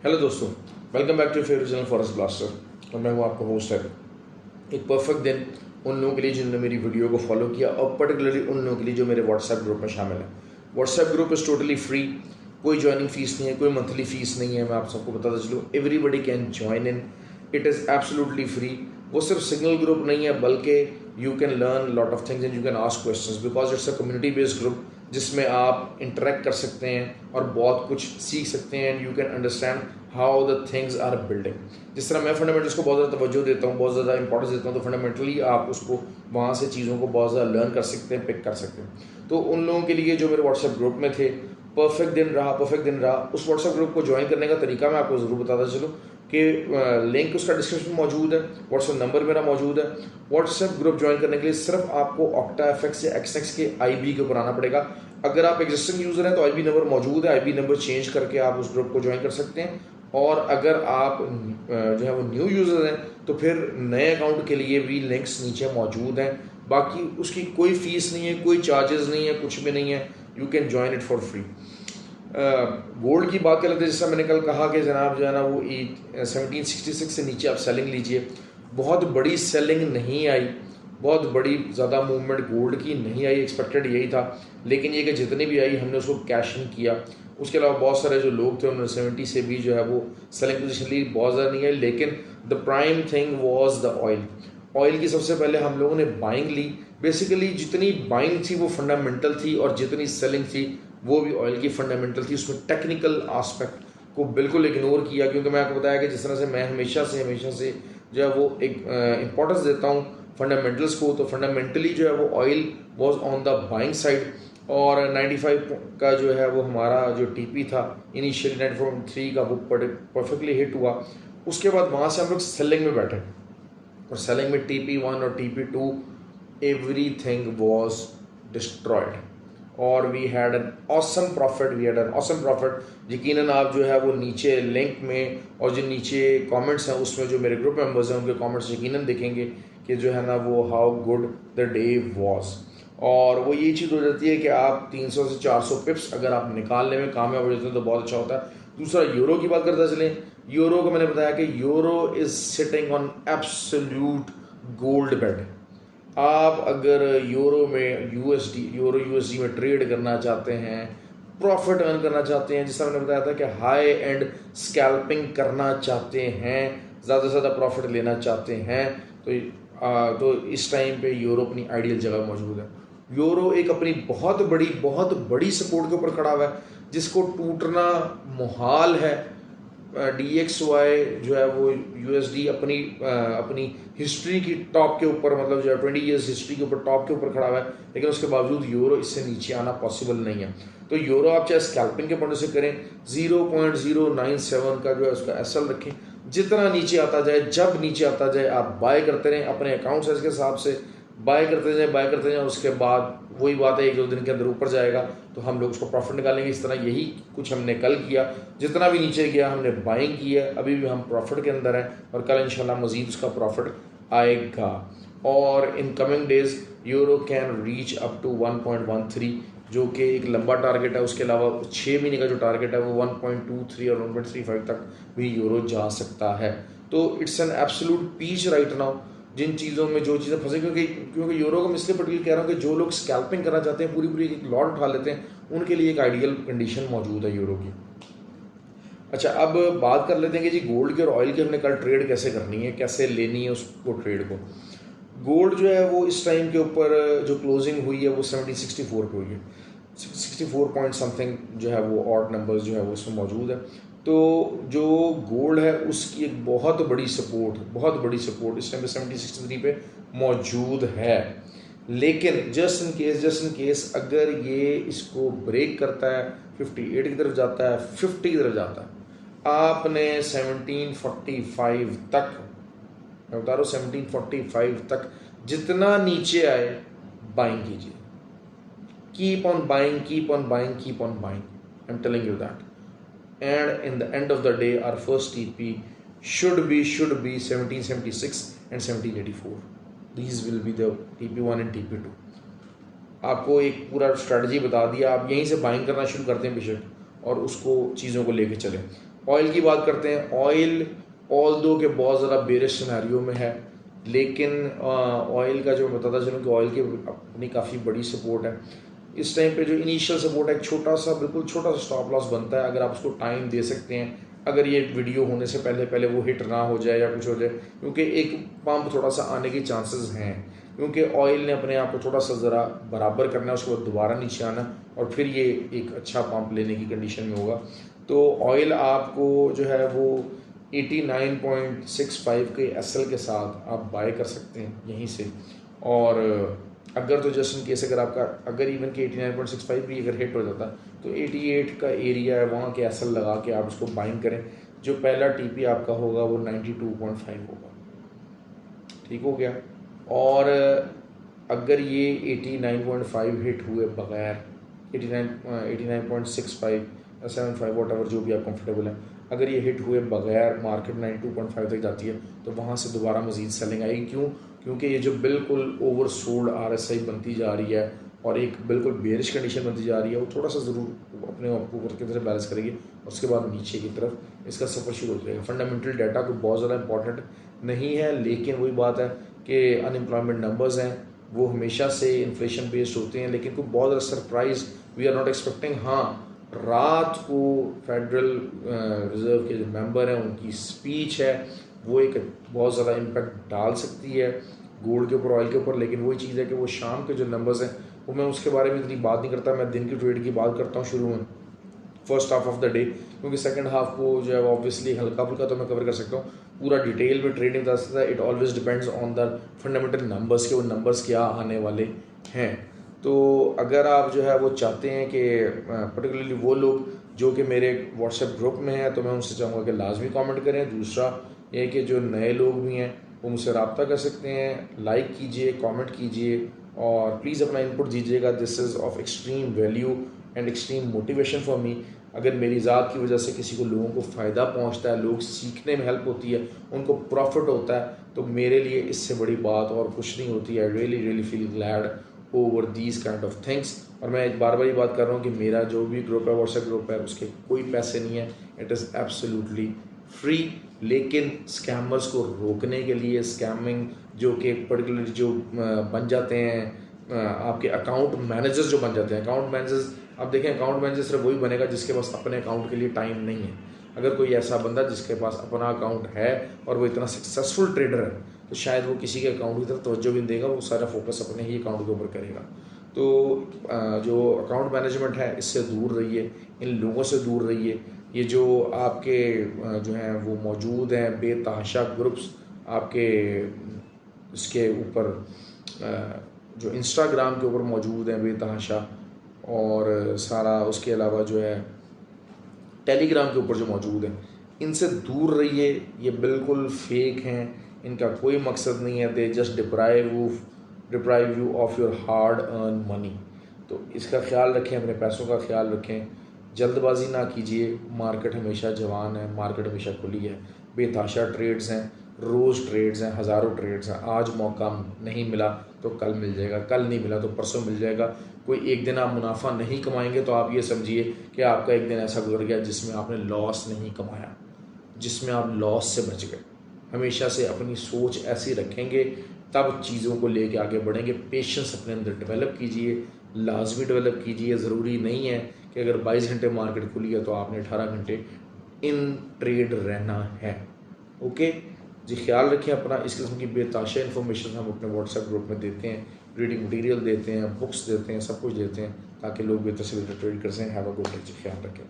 Hello दोस्तों, welcome back to favourite channel Forest Blaster और मैं हूँ आपका होस्ट है। एक परफेक्ट दिन उन लोगों के लिए जिन्होंने मेरी वीडियो को फॉलो किया और पर्टिकुलरली उन लोगों के लिए जो मेरे व्हाट्सएप ग्रुप में शामिल है। WhatsApp group is totally free, कोई ज्वाइनिंग फीस नहीं है, कोई मंथली फीस नहीं है। मैं आप सबको बताता चलूँ, everybody can join in, it is absolutely free. वो सिर्फ सिंगल ग्रुप नहीं है बल्कि you can learn lot of things and you can ask questions because it's a community based group जिसमें आप इंटरेक्ट कर सकते हैं और बहुत कुछ सीख सकते हैं and you can understand how the things are building. जिस तरह मैं फंडामेंटल्स को बहुत ज़्यादा तवज्जो देता हूँ, बहुत ज़्यादा इंपॉर्टेंस देता हूँ, तो फंडामेंटली आप उसको वहाँ से चीज़ों को बहुत ज़्यादा लर्न कर सकते हैं, पिक कर सकते हैं। तो उन लोगों के लिए जो मेरे व्हाट्सएप ग्रुप में थे, परफेक्ट दिन रहा। उस व्हाट्सएप ग्रुप को ज्वाइन करने का तरीका मैं आपको ज़रूर बताता चलूँ कि लिंक उसका डिस्क्रिप्शन में मौजूद है, व्हाट्सएप नंबर मेरा मौजूद है। व्हाट्सएप ग्रुप ज्वाइन करने के लिए सिर्फ आपको OctaFX या XNEX के IB के ऊपर आना पड़ेगा। अगर आप एग्जिस्टिंग यूज़र हैं तो IB नंबर मौजूद है, IB नंबर चेंज करके आप उस ग्रुप को ज्वाइन कर सकते हैं। और अगर आप जो है वो न्यू यूज़र हैं तो फिर नए अकाउंट के लिए भी लिंक्स नीचे मौजूद हैं। बाकी उसकी कोई फ़ीस नहीं है, कोई चार्जेस नहीं है, कुछ भी नहीं है, you can join it for free. Gold की बात कर लेते हैं। जैसा मैंने कल कहा कि जनाब जो है ना वो 1766 से नीचे आप सेलिंग लीजिए। बहुत बड़ी सेलिंग नहीं आई, बहुत बड़ी ज़्यादा मूवमेंट गोल्ड की नहीं आई, एक्सपेक्टेड यही था। लेकिन ये कि जितनी भी आई हमने उसको कैश इन किया। उसके अलावा बहुत सारे जो लोग थे उन्होंने 70 से भी जो है वो सेलिंग पोजीशन ली, बहुत ज़्यादा नहीं आई। लेकिन the prime thing was the oil की सबसे पहले हम लोगों ने बाइंग ली। बेसिकली जितनी बाइंग थी वो फंडामेंटल थी और जितनी सेलिंग थी वो भी ऑयल की फंडामेंटल थी। उसमें टेक्निकल आस्पेक्ट को बिल्कुल इग्नोर किया, क्योंकि मैं आपको बताया कि जिस तरह से मैं हमेशा से जो है वो एक इम्पोर्टेंस देता हूँ फंडामेंटल्स को, तो फंडामेंटली जो है वो oil was on the buying side. और 95 का जो है वो हमारा जो TP था इनिशियली 94.3 का, वो परफेक्टली हिट हुआ। उसके बाद वहाँ से हम लोग सेलिंग में बैठे और सेलिंग में TP1 और TP2 एवरीथिंग वाज डिस्ट्रॉयड और we had an awesome profit. यकीनन आप जो है वो नीचे लिंक में और जो नीचे कमेंट्स हैं उसमें जो मेरे ग्रुप मेंबर्स हैं उनके कमेंट्स यकीनन देखेंगे कि जो है ना वो how good the day was. और वो ये चीज़ हो जाती है कि आप 300 से 400 पिप्स अगर आप निकालने में कामयाब हो जाते हैं तो बहुत अच्छा होता है। दूसरा, यूरो की बात करते चलें। यूरो को मैंने बताया कि euro is sitting on absolute gold bed. आप अगर यूरो USD में ट्रेड करना चाहते हैं, प्रॉफिट अर्न करना चाहते हैं, जिस तरह मैंने बताया था कि हाई एंड स्कैल्पिंग करना चाहते हैं, ज़्यादा से ज़्यादा प्रॉफिट लेना चाहते हैं, तो इस टाइम पे यूरो अपनी आइडियल जगह मौजूद है। यूरो एक अपनी बहुत बड़ी सपोर्ट के ऊपर खड़ा हुआ है जिसको टूटना मुहाल है। DXY जो है वो USD अपनी हिस्ट्री की टॉप के ऊपर, मतलब जो है 20 ईयर्स हिस्ट्री के ऊपर टॉप के ऊपर खड़ा हुआ है, लेकिन उसके बावजूद यूरो इससे नीचे आना पॉसिबल नहीं है। तो यूरो आप चाहे स्कैल्पिंग के पॉइंट से करें, 0.097 का जो है उसका SL रखें। जितना नीचे आता जाए, जब नीचे आता जाए आप बाय करते रहें, अपने अकाउंट साइज के हिसाब से बाय करते जाएं। उसके बाद वही बात है, 1-2 दिन के अंदर ऊपर जाएगा तो हम लोग उसको प्रॉफिट निकालेंगे। इस तरह यही कुछ हमने कल किया, जितना भी नीचे गया हमने बाइंग किया, अभी भी हम प्रॉफिट के अंदर हैं और कल इंशाल्लाह मजीद उसका प्रॉफिट आएगा। और in coming days euro can reach up to 1.13 जो कि एक लंबा टारगेट है। उसके अलावा 6 महीने का जो टारगेट है वो 1.23 और 1.35 तक भी यूरो जा सकता है। तो it's an absolute peach right now जिन चीज़ों में जो चीज़ें फंसे, क्योंकि यूरो को मैं इसलिए पर्टिकुलर कह रहा हूँ कि जो लोग स्कैल्पिंग करना चाहते हैं, पूरी एक लॉट उठा लेते हैं, उनके लिए एक आइडियल कंडीशन मौजूद है यूरो की। अच्छा, अब बात कर लेते हैं कि जी गोल्ड के और ऑयल की हमने कल ट्रेड कैसे करनी है, कैसे लेनी है उसको ट्रेड को। गोल्ड जो है वो इस टाइम के ऊपर जो क्लोजिंग हुई है वो 1764 पे हुई है। 64 पॉइंट समथिंग जो है वो ऑड नंबर्स जो है वो उसमें मौजूद है। तो जो गोल्ड है उसकी एक बहुत बड़ी सपोर्ट इस टाइम पे 1763 पे मौजूद है। लेकिन जस्ट इन केस अगर ये इसको ब्रेक करता है, 58 की तरफ जाता है, 50 की तरफ जाता है, आपने 1745 तक, मैं बता रहा हूँ 1745 तक जितना नीचे आए बाइंग कीजिए। Keep on buying, I am telling you that. And in the end of the day our first TP should be 1776 and 1784. These will be the TP1 and TP2. आपको एक पूरा स्ट्रेटजी बता दिया, आप यहीं से बाइंग करना शुरू करते हैं बेशक और उसको चीज़ों को लेके चलें। ऑयल की बात करते हैं। ऑयल ऑल दो के बहुत ज़्यादा बेरिश सिनेरियो में है, लेकिन ऑयल का जो मैं बताता चलूँ कि ऑयल की अपनी काफ़ी बड़ी सपोर्ट है। इस टाइम पे जो इनिशियल सपोर्ट है, एक छोटा सा, बिल्कुल छोटा सा स्टॉप लॉस बनता है, अगर आप उसको टाइम दे सकते हैं, अगर ये वीडियो होने से पहले पहले वो हिट ना हो जाए या कुछ हो जाए, क्योंकि एक पंप थोड़ा सा आने के चांसेस हैं, क्योंकि ऑयल ने अपने आप को थोड़ा सा ज़रा बराबर करना है, उसके बाद दोबारा नीचे आना और फिर ये एक अच्छा पंप लेने की कंडीशन में होगा। तो ऑयल आपको जो है वो 89.65 के एसएल के साथ आप बाय कर सकते हैं यहीं से। और अगर तो जस्ट इन केस अगर आपका अगर इवन के 89.65 भी अगर हिट हो जाता तो 88 का एरिया है, वहाँ के एसएल लगा के आप उसको बाइंग करें। जो पहला टीपी आपका होगा वो 92.5 होगा, ठीक हो गया। और अगर ये 89.5 हिट हुए बगैर 89.65 या 75 वॉट एवर जो भी आप कंफर्टेबल है, अगर ये हिट हुए बगैर मार्केट 92.5 तक जाती है तो वहाँ से दोबारा मज़ीद सेलिंग आएगी। क्यों? क्योंकि ये जो बिल्कुल ओवर सोल्ड RSI बनती जा रही है और एक बिल्कुल बेरिश कंडीशन बनती जा रही है, वो थोड़ा सा ज़रूर अपने आप को ऊपर की तरफ बैलेंस करेगी और उसके बाद नीचे की तरफ इसका सफ़र शुरू हो जाएगा। फंडामेंटल डाटा कोई बहुत ज़्यादा इंपॉर्टेंट नहीं है, लेकिन वही बात है कि अनएम्प्लॉयमेंट नंबर्स हैं वो हमेशा से इन्फ्लेशन बेस्ड होते हैं, लेकिन कोई बहुत ज़्यादा surprise we are not expecting. हाँ, रात को फेडरल रिज़र्व के जो मेंबर हैं उनकी स्पीच है वो एक बहुत ज़्यादा इम्पैक्ट डाल सकती है गोल्ड के ऊपर, ऑयल के ऊपर, लेकिन वही चीज़ है कि वो शाम के जो नंबर्स हैं वो मैं उसके बारे में इतनी बात नहीं करता। मैं दिन की ट्रेड की बात करता हूँ शुरू में, first half of the day, क्योंकि सेकंड हाफ को जो है ऑब्वियसली हल्का फुल्का तो मैं कवर कर सकता हूँ, पूरा डिटेल में ट्रेडिंग बता सकता है। It always depends on the fundamental numbers के, वो नंबर्स क्या आने वाले हैं। तो अगर आप जो है वो चाहते हैं कि पर्टिकुलरली वो लोग जो कि मेरे व्हाट्सएप ग्रुप में हैं, तो मैं उनसे चाहूँगा कि लाजमी कमेंट करें। दूसरा ये कि जो नए लोग भी हैं वो मुझसे रब्ता कर सकते हैं, लाइक कीजिए, कमेंट कीजिए और प्लीज़ अपना इनपुट दीजिएगा। This is of extreme value and extreme motivation for me. अगर मेरी ज़ात की वजह से किसी को लोगों को फ़ायदा पहुंचता है, लोग सीखने में हेल्प होती है, उनको प्रॉफिट होता है, तो मेरे लिए इससे बड़ी बात और कुछ नहीं होती है। Really really feel glad over these kind of things. और मैं एक बार बार ये बात कर रहा हूँ कि मेरा जो भी ग्रुप है, व्हाट्सएप ग्रुप है, उसके कोई पैसे नहीं है, इट इज़ एब्सोल्युटली फ्री। लेकिन स्कैमर्स को रोकने के लिए, स्कैमिंग जो कि पर्टिकुलरली जो बन जाते हैं आपके अकाउंट मैनेजर्स जो बन जाते हैं, अकाउंट मैनेजर्स, आप देखें अकाउंट मैनेजर सिर्फ वही बनेगा जिसके पास अपने अकाउंट के लिए टाइम नहीं है। अगर कोई ऐसा बंदा जिसके पास अपना अकाउंट है और वो इतना सक्सेसफुल ट्रेडर है, तो शायद वो किसी के अकाउंट की तरफ तवज्जो भी नहीं देगा, वो सारा फोकस अपने ही अकाउंट के ऊपर करेगा। तो जो अकाउंट मैनेजमेंट है इससे दूर रहिए, इन लोगों से दूर रहिए। ये जो आपके जो हैं वो मौजूद हैं बेतहाशा ग्रुप्स आपके इसके ऊपर जो इंस्टाग्राम के ऊपर मौजूद हैं बेतहाशा, और सारा उसके अलावा जो है टेलीग्राम के ऊपर जो मौजूद हैं, इनसे दूर रहिए। ये बिल्कुल फेक हैं, इनका कोई मकसद नहीं है। They just deprive you of your hard earn money. तो इसका ख्याल रखें, अपने पैसों का ख्याल रखें, जल्दबाजी ना कीजिए। मार्केट हमेशा जवान है, मार्केट हमेशा खुली है। बेतहाशा ट्रेड्स हैं, रोज़ ट्रेड्स हैं, हज़ारों ट्रेड्स हैं। आज मौका नहीं मिला तो कल मिल जाएगा, कल नहीं मिला तो परसों मिल जाएगा। कोई एक दिन आप मुनाफा नहीं कमाएंगे तो आप ये समझिए कि आपका एक दिन ऐसा गुजर गया जिसमें आपने लॉस नहीं कमाया, जिसमें आप लॉस से बच गए। हमेशा से अपनी सोच ऐसी रखेंगे तब चीज़ों को लेके आगे बढ़ेंगे। पेशेंस अपने अंदर डेवलप कीजिए, लाजमी डेवलप कीजिए। ज़रूरी नहीं है कि अगर 22 घंटे मार्केट खुली है तो आपने 18 घंटे इन ट्रेड रहना है। ओके जी, ख्याल रखें अपना। इस किस्म की बेताशा इन्फॉर्मेशन हम अपने व्हाट्सएप ग्रुप में देते हैं, रीडिंग मटेरियल देते हैं, बुक्स देते हैं, सब कुछ देते हैं ताकि लोग बेहतर से बेहतर ट्रेड कर सकें। हैव अ गुड डे जी, ख्याल रखें।